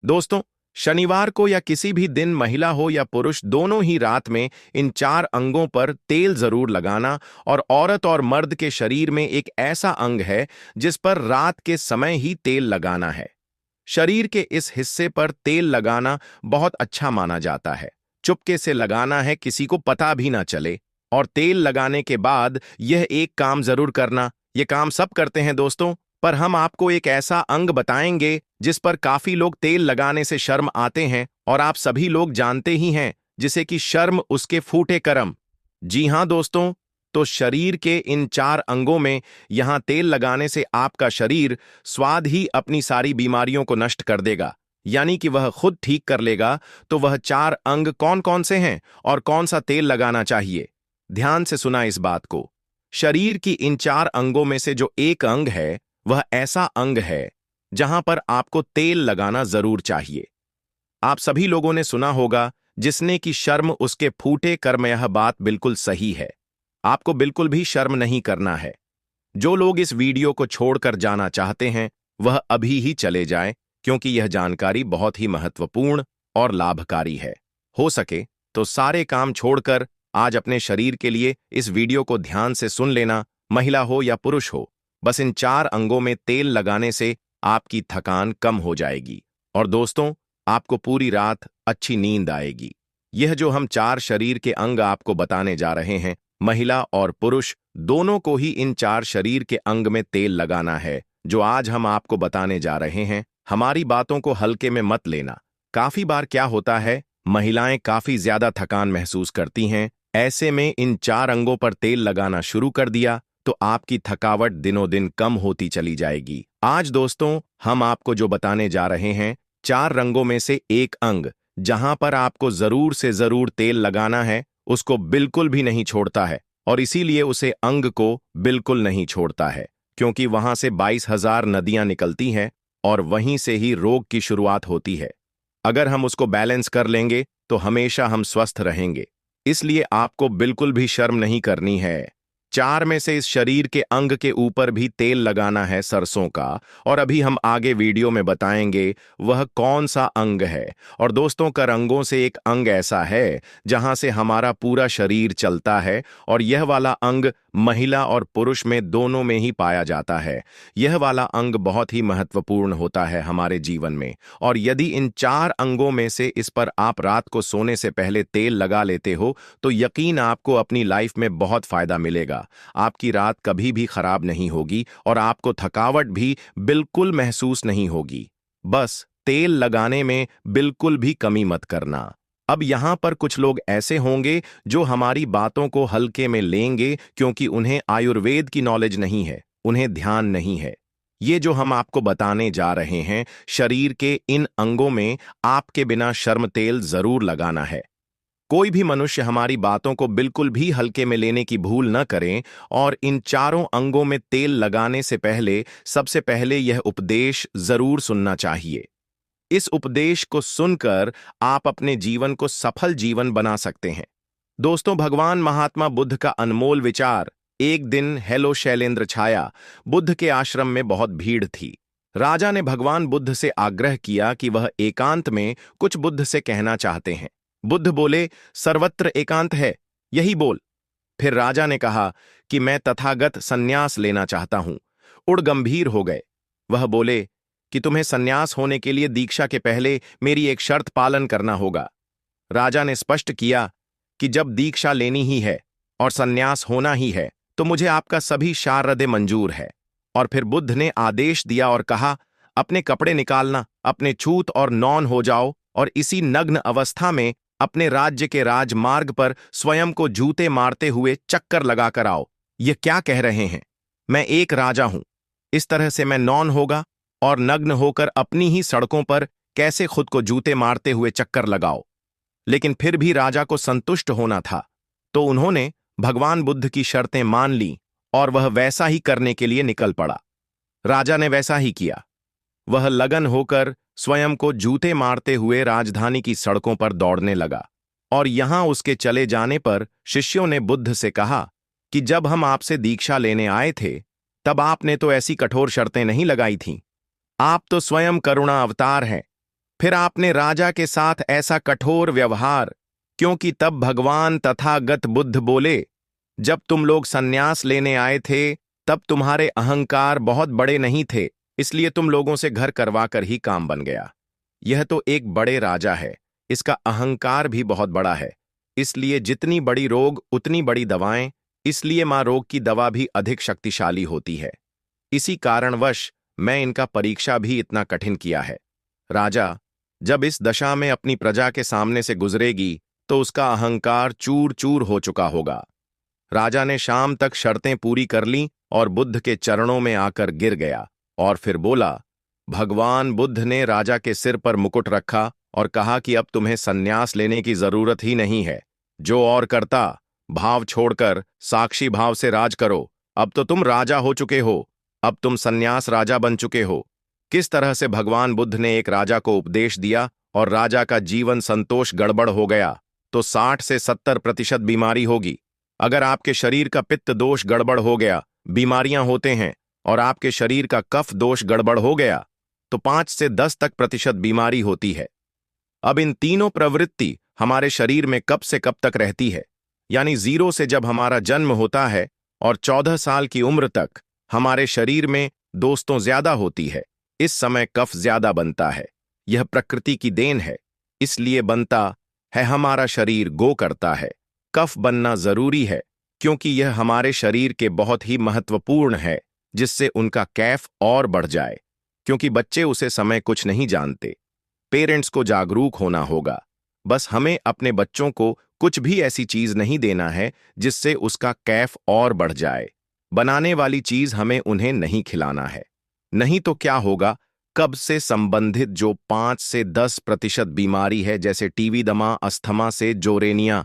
दोस्तों, शनिवार को या किसी भी दिन महिला हो या पुरुष दोनों ही रात में इन चार अंगों पर तेल जरूर लगाना। और औरत और मर्द के शरीर में एक ऐसा अंग है जिस पर रात के समय ही तेल लगाना है। शरीर के इस हिस्से पर तेल लगाना बहुत अच्छा माना जाता है। चुपके से लगाना है, किसी को पता भी ना चले। और तेल लगाने के बाद यह एक काम जरूर करना। यह काम सब करते हैं दोस्तों, पर हम आपको एक ऐसा अंग बताएंगे जिस पर काफी लोग तेल लगाने से शर्म आते हैं, और आप सभी लोग जानते ही हैं जिसे कि शर्म उसके फूटे करम। जी हां दोस्तों, तो शरीर के इन चार अंगों में यहां तेल लगाने से आपका शरीर स्वाद ही अपनी सारी बीमारियों को नष्ट कर देगा, यानी कि वह खुद ठीक कर लेगा। तो वह चार अंग कौन कौन से हैं और कौन सा तेल लगाना चाहिए? ध्यान से सुना इस बात को। शरीर की इन चार अंगों में से जो एक अंग है वह ऐसा अंग है जहां पर आपको तेल लगाना जरूर चाहिए। आप सभी लोगों ने सुना होगा, जिसने की शर्म उसके फूटे कर्म। यह बात बिल्कुल सही है। आपको बिल्कुल भी शर्म नहीं करना है। जो लोग इस वीडियो को छोड़कर जाना चाहते हैं वह अभी ही चले जाएं, क्योंकि यह जानकारी बहुत ही महत्वपूर्ण और लाभकारी है। हो सके तो सारे काम छोड़कर आज अपने शरीर के लिए इस वीडियो को ध्यान से सुन लेना, महिला हो या पुरुष हो। बस इन चार अंगों में तेल लगाने से आपकी थकान कम हो जाएगी और दोस्तों, आपको पूरी रात अच्छी नींद आएगी। यह जो हम चार शरीर के अंग आपको बताने जा रहे हैं, महिला और पुरुष दोनों को ही इन चार शरीर के अंग में तेल लगाना है। जो आज हम आपको बताने जा रहे हैं, हमारी बातों को हल्के में मत लेना। काफी बार क्या होता है, महिलाएं काफी ज्यादा थकान महसूस करती हैं। ऐसे में इन चार अंगों पर तेल लगाना शुरू कर दिया तो आपकी थकावट दिनों दिन कम होती चली जाएगी। आज दोस्तों, हम आपको जो बताने जा रहे हैं, चार रंगों में से एक अंग जहां पर आपको जरूर से जरूर तेल लगाना है, उसको बिल्कुल भी नहीं छोड़ता है। और इसीलिए उसे अंग को बिल्कुल नहीं छोड़ता है, क्योंकि वहां से 22,000 नदियां निकलती हैं और वहीं से ही रोग की शुरुआत होती है। अगर हम उसको बैलेंस कर लेंगे तो हमेशा हम स्वस्थ रहेंगे। इसलिए आपको बिल्कुल भी शर्म नहीं करनी है। चार में से इस शरीर के अंग के ऊपर भी तेल लगाना है, सरसों का। और अभी हम आगे वीडियो में बताएंगे वह कौन सा अंग है। और दोस्तों, कर अंगों से एक अंग ऐसा है जहां से हमारा पूरा शरीर चलता है, और यह वाला अंग महिला और पुरुष में दोनों में ही पाया जाता है। यह वाला अंग बहुत ही महत्वपूर्ण होता है हमारे जीवन में। और यदि इन चार अंगों में से इस पर आप रात को सोने से पहले तेल लगा लेते हो तो यकीन आपको अपनी लाइफ में बहुत फायदा मिलेगा। आपकी रात कभी भी खराब नहीं होगी और आपको थकावट भी बिल्कुल महसूस नहीं होगी। बस तेल लगाने में बिल्कुल भी कमी मत करना। अब यहां पर कुछ लोग ऐसे होंगे जो हमारी बातों को हल्के में लेंगे, क्योंकि उन्हें आयुर्वेद की नॉलेज नहीं है, उन्हें ध्यान नहीं है। ये जो हम आपको बताने जा रहे हैं, शरीर के इन अंगों में आपके बिना शर्म तेल जरूर लगाना है। कोई भी मनुष्य हमारी बातों को बिल्कुल भी हल्के में लेने की भूल न करें। और इन चारों अंगों में तेल लगाने से पहले सबसे पहले यह उपदेश जरूर सुनना चाहिए। इस उपदेश को सुनकर आप अपने जीवन को सफल जीवन बना सकते हैं। दोस्तों, भगवान महात्मा बुद्ध का अनमोल विचार। एक दिन हेलो शैलेंद्र छाया। बुद्ध के आश्रम में बहुत भीड़ थी। राजा ने भगवान बुद्ध से आग्रह किया कि वह एकांत में कुछ बुद्ध से कहना चाहते हैं। बुद्ध बोले, सर्वत्र एकांत है, यही बोल। फिर राजा ने कहा कि मैं तथागत सन्यास लेना चाहता हूं। उड़ गंभीर हो गए। वह बोले कि तुम्हें सन्यास होने के लिए दीक्षा के पहले मेरी एक शर्त पालन करना होगा। राजा ने स्पष्ट किया कि जब दीक्षा लेनी ही है और सन्यास होना ही है तो मुझे आपका सभी शारदे मंजूर है। और फिर बुद्ध ने आदेश दिया और कहा, अपने कपड़े निकालना, अपने छूत और नौन हो जाओ और इसी नग्न अवस्था में अपने राज्य के राजमार्ग पर स्वयं को जूते मारते हुए चक्कर लगाकर आओ। ये क्या कह रहे हैं? मैं एक राजा हूं, इस तरह से मैं नौन होगा और नग्न होकर अपनी ही सड़कों पर कैसे खुद को जूते मारते हुए चक्कर लगाओ। लेकिन फिर भी राजा को संतुष्ट होना था, तो उन्होंने भगवान बुद्ध की शर्तें मान ली और वह वैसा ही करने के लिए निकल पड़ा। राजा ने वैसा ही किया। वह लगन होकर स्वयं को जूते मारते हुए राजधानी की सड़कों पर दौड़ने लगा। और यहां उसके चले जाने पर शिष्यों ने बुद्ध से कहा कि जब हम आपसे दीक्षा लेने आए थे तब आपने तो ऐसी कठोर शर्तें नहीं लगाई थीं। आप तो स्वयं करुणा अवतार हैं। फिर आपने राजा के साथ ऐसा कठोर व्यवहार, क्योंकि तब भगवान तथागत बुद्ध बोले, जब तुम लोग संन्यास लेने आए थे तब तुम्हारे अहंकार बहुत बड़े नहीं थे, इसलिए तुम लोगों से घर करवा कर ही काम बन गया। यह तो एक बड़े राजा है, इसका अहंकार भी बहुत बड़ा है, इसलिए जितनी बड़ी रोग उतनी बड़ी दवाएं, इसलिए मां रोग की दवा भी अधिक शक्तिशाली होती है। इसी कारणवश मैं इनका परीक्षा भी इतना कठिन किया है। राजा जब इस दशा में अपनी प्रजा के सामने से गुजरेगी तो उसका अहंकार चूर चूर हो चुका होगा। राजा ने शाम तक शर्तें पूरी कर लीं और बुद्ध के चरणों में आकर गिर गया और फिर बोला। भगवान बुद्ध ने राजा के सिर पर मुकुट रखा और कहा कि अब तुम्हें संन्यास लेने की जरूरत ही नहीं है। जो और करता, भाव छोड़कर साक्षी भाव से राज करो। अब तो तुम राजा हो चुके हो, अब तुम संन्यास राजा बन चुके हो। किस तरह से भगवान बुद्ध ने एक राजा को उपदेश दिया और राजा का जीवन संतोष गड़बड़ हो गया तो 60 से 70% बीमारी होगी। अगर आपके शरीर का पित्त दोष गड़बड़ हो गया, बीमारियां होते हैं, और आपके शरीर का कफ दोष गड़बड़ हो गया तो 5 से 10 तक प्रतिशत बीमारी होती है। अब इन तीनों प्रवृत्ति हमारे शरीर में कब से कब तक रहती है, यानी 0 से जब हमारा जन्म होता है और 14 साल की उम्र तक हमारे शरीर में दोस्तों ज्यादा होती है। इस समय कफ ज्यादा बनता है, यह प्रकृति की देन है, इसलिए बनता है। हमारा शरीर गो करता है। कफ बनना जरूरी है क्योंकि यह हमारे शरीर के बहुत ही महत्वपूर्ण है, जिससे उनका कैफ और बढ़ जाए, क्योंकि बच्चे उसे समय कुछ नहीं जानते। पेरेंट्स को जागरूक होना होगा। बस हमें अपने बच्चों को कुछ भी ऐसी चीज नहीं देना है जिससे उसका कैफ और बढ़ जाए। बनाने वाली चीज हमें उन्हें नहीं खिलाना है, नहीं तो क्या होगा, कब्ज से संबंधित जो 5 से 10% बीमारी है, जैसे टीबी, दमा, अस्थमा से जोरेनिया,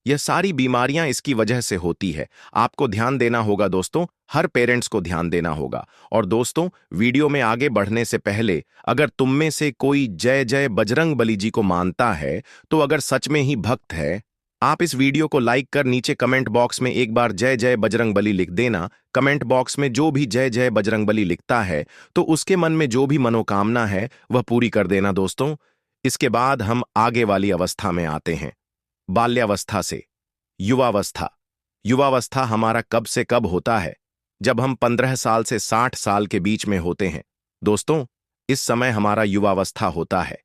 यह सारी बीमारियां इसकी वजह से होती है। आपको ध्यान देना होगा दोस्तों, हर पेरेंट्स को ध्यान देना होगा। और दोस्तों, वीडियो में आगे बढ़ने से पहले अगर तुम में से कोई जय जय बजरंग बली जी को मानता है, तो अगर सच में ही भक्त है, आप इस वीडियो को लाइक कर नीचे कमेंट बॉक्स में एक बार जय जय बजरंग बली लिख देना। कमेंट बॉक्स में जो भी जय जय बजरंग बली लिखता है तो उसके मन में जो भी मनोकामना है वह पूरी कर देना दोस्तों। इसके बाद हम आगे वाली अवस्था में आते हैं, बाल्यावस्था से युवावस्था। युवावस्था हमारा कब से कब होता है? जब हम 15 साल से 60 साल के बीच में होते हैं दोस्तों, इस समय हमारा युवावस्था होता है।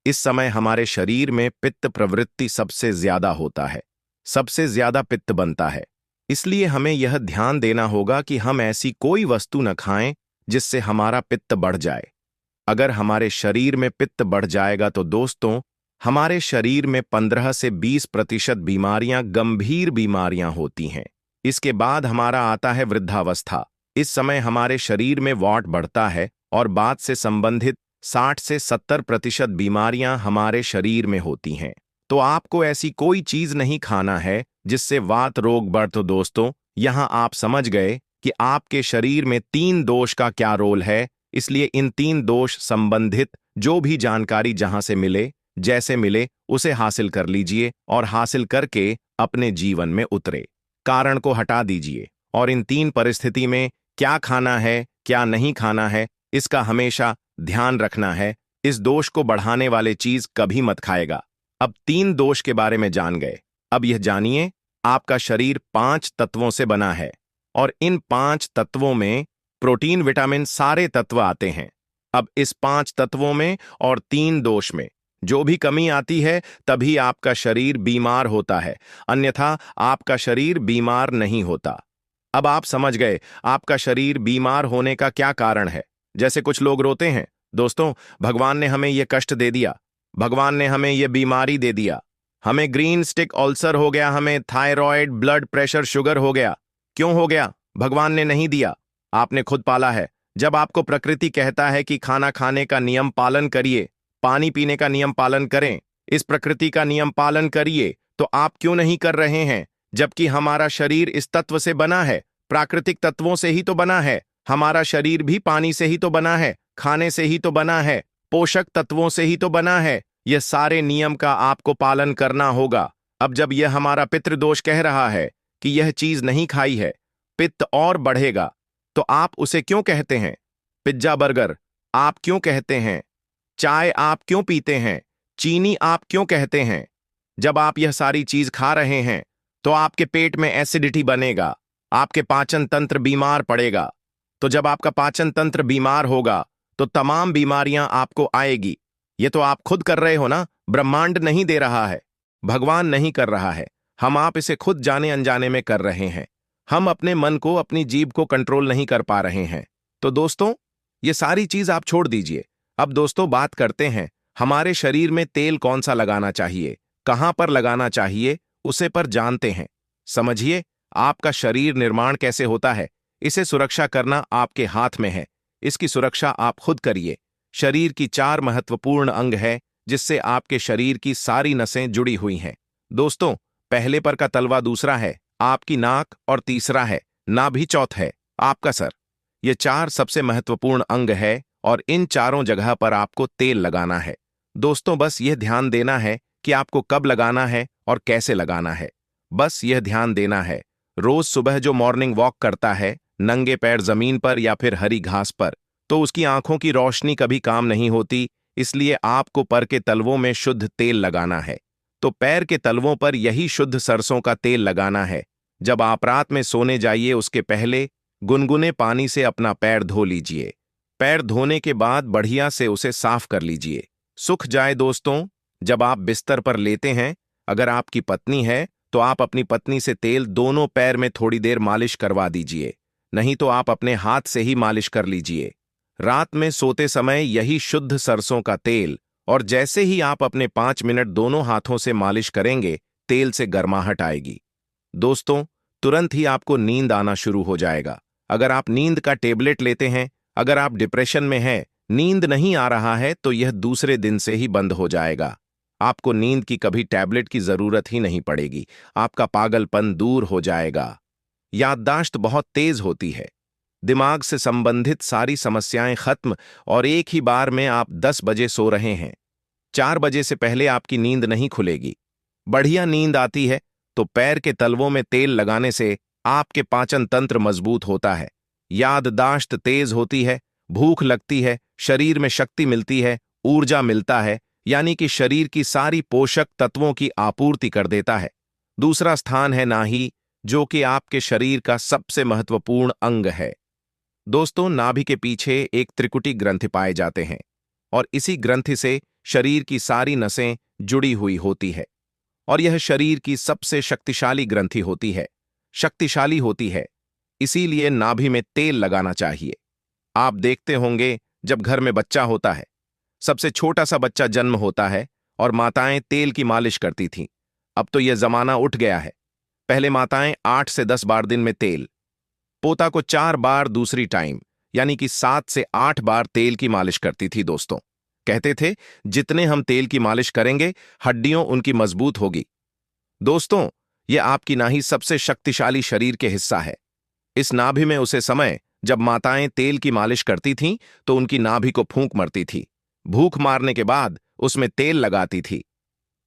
इस समय हमारे शरीर में पित्त प्रवृत्ति सबसे ज्यादा होता है, सबसे ज्यादा पित्त बनता है। इसलिए हमें यह ध्यान देना होगा कि हम ऐसी कोई वस्तु न खाएं जिससे हमारा पित्त बढ़ जाए। अगर हमारे शरीर में पित्त बढ़ जाएगा तो दोस्तों, हमारे शरीर में 15 से 20% बीमारियां गंभीर बीमारियां होती हैं। इसके बाद हमारा आता है वृद्धावस्था। इस समय हमारे शरीर में वॉट बढ़ता है और बात से संबंधित 60 से 70% बीमारियां हमारे शरीर में होती हैं। तो आपको ऐसी कोई चीज नहीं खाना है जिससे वात रोग बढ़। तो दोस्तों, यहां आप समझ गए कि आपके शरीर में 3 दोष का क्या रोल है। इसलिए इन 3 दोष संबंधित जो भी जानकारी जहां से मिले, जैसे मिले, उसे हासिल कर लीजिए और हासिल करके अपने जीवन में उतरे। कारण को हटा दीजिए और इन 3 परिस्थिति में क्या खाना है, क्या नहीं खाना है, इसका हमेशा ध्यान रखना है। इस दोष को बढ़ाने वाले चीज कभी मत खाएगा। अब 3 दोष के बारे में जान गए। अब यह जानिए, आपका शरीर 5 तत्वों से बना है और इन 5 तत्वों में प्रोटीन, विटामिन, सारे तत्व आते हैं। अब इस 5 तत्वों में और 3 दोष में जो भी कमी आती है तभी आपका शरीर बीमार होता है, अन्यथा आपका शरीर बीमार नहीं होता। अब आप समझ गए आपका शरीर बीमार होने का क्या कारण है। जैसे कुछ लोग रोते हैं, दोस्तों, भगवान ने हमें यह कष्ट दे दिया, भगवान ने हमें यह बीमारी दे दिया, हमें ग्रीन स्टिक अल्सर हो गया, हमें थायराइड, ब्लड प्रेशर, शुगर हो गया। क्यों हो गया? भगवान ने नहीं दिया, आपने खुद पाला है। जब आपको प्रकृति कहता है कि खाना खाने का नियम पालन करिए, पानी पीने का नियम पालन करें, इस प्रकृति का नियम पालन करिए, तो आप क्यों नहीं कर रहे हैं? जबकि हमारा शरीर इस तत्व से बना है, प्राकृतिक तत्वों से ही तो बना है। हमारा शरीर भी पानी से ही तो बना है, खाने से ही तो बना है, पोषक तत्वों से ही तो बना है। यह सारे नियम का आपको पालन करना होगा। अब जब यह हमारा पितृदोष कह रहा है कि यह चीज नहीं खाई है, पित्त और बढ़ेगा, तो आप उसे क्यों कहते हैं पिज्जा, बर्गर? आप क्यों कहते हैं चाय आप क्यों पीते हैं? चीनी आप क्यों कहते हैं? जब आप यह सारी चीज खा रहे हैं तो आपके पेट में एसिडिटी बनेगा, आपके पाचन तंत्र बीमार पड़ेगा। तो जब आपका पाचन तंत्र बीमार होगा तो तमाम बीमारियां आपको आएगी। ये तो आप खुद कर रहे हो ना, ब्रह्मांड नहीं दे रहा है, भगवान नहीं कर रहा है, हम आप इसे खुद जाने अनजाने में कर रहे हैं। हम अपने मन को, अपनी जीभ को कंट्रोल नहीं कर पा रहे हैं। तो दोस्तों, ये सारी चीज आप छोड़ दीजिए। अब दोस्तों बात करते हैं हमारे शरीर में तेल कौन सा लगाना चाहिए, कहां पर लगाना चाहिए, उसे पर जानते हैं। समझिए आपका शरीर निर्माण कैसे होता है। इसे सुरक्षा करना आपके हाथ में है। इसकी सुरक्षा आप खुद करिए। शरीर की 4 महत्वपूर्ण अंग है जिससे आपके शरीर की सारी नसें जुड़ी हुई हैं। दोस्तों, पहले पर का तलवा दूसरा है आपकी नाक, और तीसरा है नाभि, चौथा है आपका सर। ये 4 सबसे महत्वपूर्ण अंग है और इन चारों जगह पर आपको तेल लगाना है। दोस्तों, बस यह ध्यान देना है कि आपको कब लगाना है और कैसे लगाना है। बस यह ध्यान देना है, रोज सुबह जो मॉर्निंग वॉक करता है नंगे पैर जमीन पर या फिर हरी घास पर, तो उसकी आंखों की रोशनी कभी काम नहीं होती। इसलिए आपको पर के तलवों में शुद्ध तेल लगाना है। तो पैर के तलवों पर यही शुद्ध सरसों का तेल लगाना है। जब आप रात में सोने जाइए उसके पहले गुनगुने पानी से अपना पैर धो लीजिए। पैर धोने के बाद बढ़िया से उसे साफ कर लीजिए, सूख जाए। दोस्तों, जब आप बिस्तर पर लेते हैं, अगर आपकी पत्नी है तो आप अपनी पत्नी से तेल दोनों पैर में थोड़ी देर मालिश करवा दीजिए, नहीं तो आप अपने हाथ से ही मालिश कर लीजिए। रात में सोते समय यही शुद्ध सरसों का तेल, और जैसे ही आप अपने 5 मिनट दोनों हाथों से मालिश करेंगे, तेल से गर्माहट आएगी। दोस्तों, तुरंत ही आपको नींद आना शुरू हो जाएगा। अगर आप नींद का टेबलेट लेते हैं, अगर आप डिप्रेशन में हैं, नींद नहीं आ रहा है, तो यह दूसरे दिन से ही बंद हो जाएगा। आपको नींद की कभी टैबलेट की जरूरत ही नहीं पड़ेगी। आपका पागलपन दूर हो जाएगा। याददाश्त बहुत तेज होती है, दिमाग से संबंधित सारी समस्याएं खत्म, और एक ही बार में आप 10 बजे सो रहे हैं। 4 बजे से पहले आपकी नींद नहीं खुलेगी। बढ़िया नींद आती है तो पैर के तलवों में तेल लगाने से आपके पाचन तंत्र मजबूत होता है, याददाश्त तेज होती है, भूख लगती है, शरीर में शक्ति मिलती है, ऊर्जा मिलता है, यानी कि शरीर की सारी पोषक तत्वों की आपूर्ति कर देता है। दूसरा स्थान है नाभि, जो कि आपके शरीर का सबसे महत्वपूर्ण अंग है। दोस्तों, नाभि के पीछे एक त्रिकुटी ग्रंथि पाए जाते हैं, और इसी ग्रंथि से शरीर की सारी नसें जुड़ी हुई होती है, और यह शरीर की सबसे शक्तिशाली ग्रंथि होती है, शक्तिशाली होती है। इसीलिए नाभि में तेल लगाना चाहिए। आप देखते होंगे जब घर में बच्चा होता है, सबसे छोटा सा बच्चा जन्म होता है और माताएं तेल की मालिश करती थीं। अब तो यह जमाना उठ गया है। पहले माताएं 8 से 10 बार दिन में तेल, पोता को 4 बार दूसरी टाइम, यानी कि 7 से 8 बार तेल की मालिश करती थी। दोस्तों, कहते थे जितने हम तेल की मालिश करेंगे हड्डियों उनकी मजबूत होगी। दोस्तों, यह आपकी नाभि सबसे शक्तिशाली शरीर के हिस्सा है। इस नाभि में उसे समय जब माताएं तेल की मालिश करती थीं तो उनकी नाभि को फूंक मरती थी, भूख मारने के बाद उसमें तेल लगाती थी।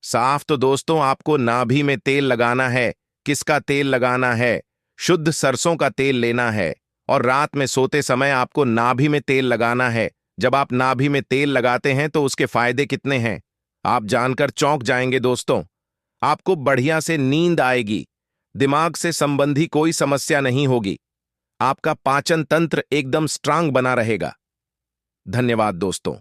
साफ तो दोस्तों, आपको नाभि में तेल लगाना है। किसका तेल लगाना है? शुद्ध सरसों का तेल लेना है, और रात में सोते समय आपको नाभि में तेल लगाना है। जब आप नाभि में तेल लगाते हैं तो उसके फायदे कितने हैं, आप जानकर चौंक जाएंगे। दोस्तों, आपको बढ़िया से नींद आएगी, दिमाग से संबंधी कोई समस्या नहीं होगी, आपका पाचन तंत्र एकदम स्ट्रांग बना रहेगा। धन्यवाद दोस्तों।